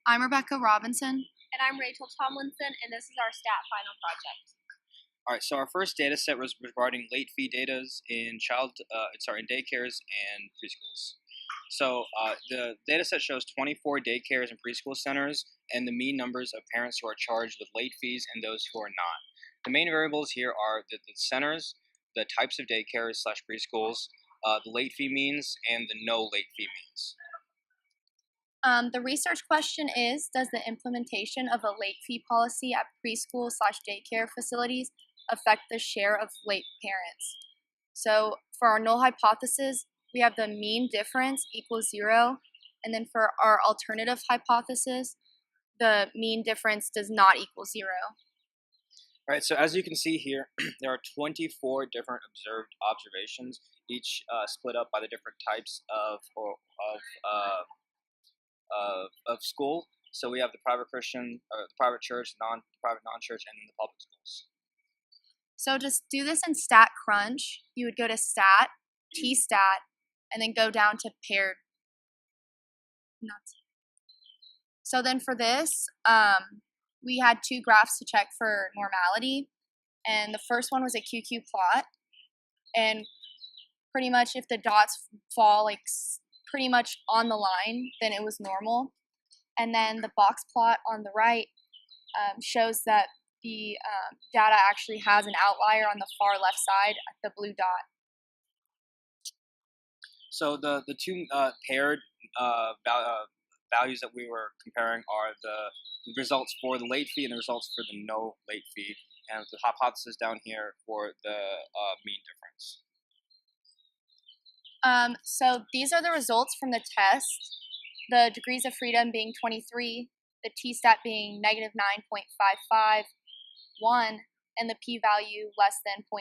I'm Rebecca Robinson. And I'm Rachel Tomlinson, and this is our stat final project. All right, so our first data set was regarding late fee data in daycares and preschools. So the data set shows 24 daycares and preschool centers and the mean numbers of parents who are charged with late fees and those who are not. The main variables here are the centers, the types of daycares / preschools, the late fee means, and the no late fee means. The research question is, does the implementation of a late fee policy at preschool / daycare facilities affect the share of late parents? So for our null hypothesis, we have the mean difference equals 0. And then for our alternative hypothesis, the mean difference does not equal 0. All right, so as you can see here, there are 24 different observed observations, each split up by the different types of school. So we have the private Christian, the private church, private non-church, and then the public schools. So to do this in StatCrunch, you would go to Stat, T-Stat, and then go down to paired. So then for this, we had two graphs to check for normality. And the first one was a QQ plot. And pretty much if the dots fall like pretty much on the line, then it was normal. And then the box plot on the right shows that the data actually has an outlier on the far left side at the blue dot. So the two paired values that we were comparing are the results for the late fee and the results for the no late fee, and the hypothesis down here for the mean difference. So these are the results from the test. The degrees of freedom being 23, the t-stat being negative 9.551, and the p-value less than 0.0001.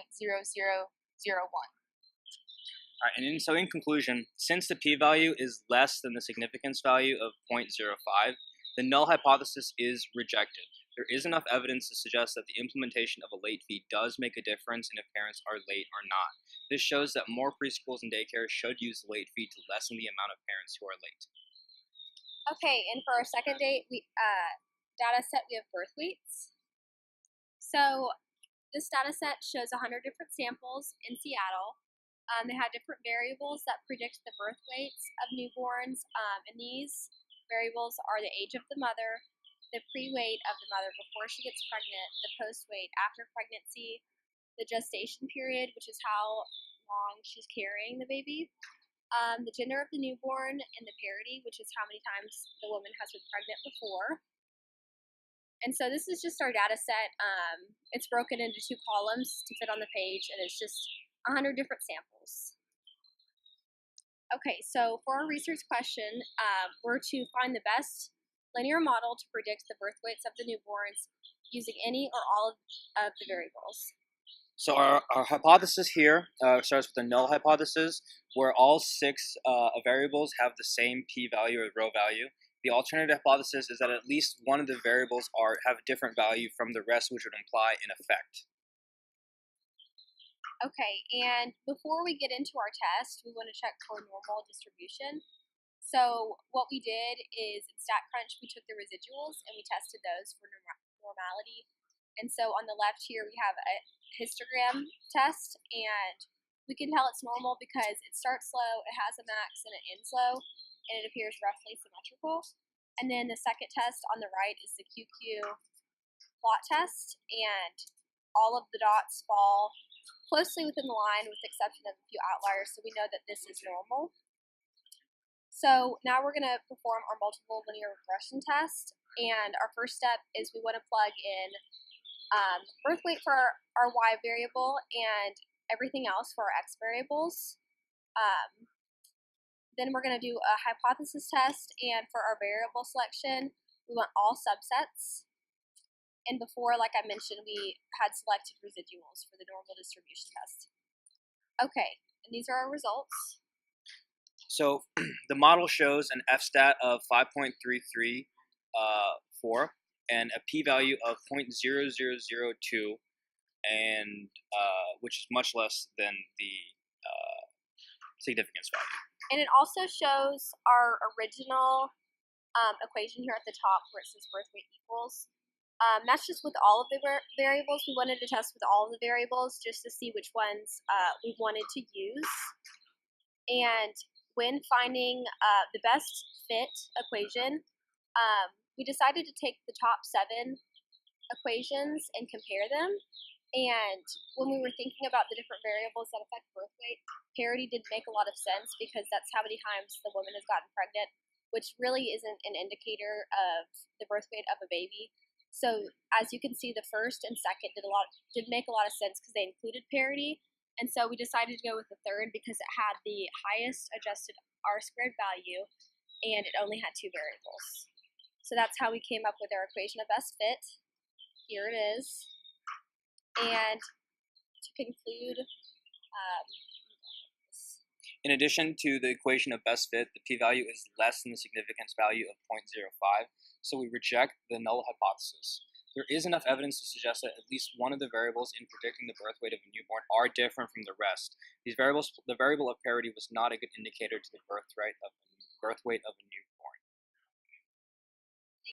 All right, and so in conclusion, since the p-value is less than the significance value of 0.05, the null hypothesis is rejected. There is enough evidence to suggest that the implementation of a late fee does make a difference in if parents are late or not. This shows that more preschools and daycares should use the late fee to lessen the amount of parents who are late. Okay, and for our second data set, we have birth weights. So this data set shows 100 different samples in Seattle. They had different variables that predict the birth weights of newborns, and these variables are the age of the mother, the pre-weight of the mother before she gets pregnant, the post-weight after pregnancy, the gestation period, which is how long she's carrying the baby, the gender of the newborn, and the parity, which is how many times the woman has been pregnant before. And so this is just our data set. It's broken into 2 columns to fit on the page, and it's just 100 different samples. Okay, so for our research question, we're to find the best linear model to predict the birth weights of the newborns using any or all of the variables. So our hypothesis here starts with the null hypothesis, where all 6 variables have the same p-value or rho value. The alternative hypothesis is that at least one of the variables have a different value from the rest, which would imply an effect. Okay, and before we get into our test, we want to check for normal distribution. So what we did is in StatCrunch, we took the residuals and we tested those for normality. And so on the left here, we have a histogram test, and we can tell it's normal because it starts slow, it has a max, and it ends low, and it appears roughly symmetrical. And then the second test on the right is the QQ plot test, and all of the dots fall closely within the line with the exception of a few outliers, so we know that this is normal. So now we're going to perform our multiple linear regression test, and our first step is we want to plug in birth weight for our y variable and everything else for our x variables. Then we're going to do a hypothesis test, and for our variable selection, we want all subsets. And before, like I mentioned, we had selected residuals for the normal distribution test. Okay, and these are our results. So the model shows an f-stat of 5.334 and a p-value of 0.0002, and which is much less than the significance value. And it also shows our original equation here at the top where it says birth weight equals. That's just with all of the variables. We wanted to test with all of the variables just to see which ones we wanted to use. And when finding the best fit equation, we decided to take the top 7 equations and compare them. And when we were thinking about the different variables that affect birth weight, parity didn't make a lot of sense because that's how many times the woman has gotten pregnant, which really isn't an indicator of the birth weight of a baby. So as you can see, the first and second did make a lot of sense because they included parity. And so we decided to go with the third because it had the highest adjusted R-squared value and it only had 2 variables. So that's how we came up with our equation of best fit. Here it is. And to conclude, In addition to the equation of best fit, the p-value is less than the significance value of 0.05, so we reject the null hypothesis. There is enough evidence to suggest that at least one of the variables in predicting the birth weight of a newborn are different from the rest. The variable of parity was not a good indicator to the birth weight of a newborn.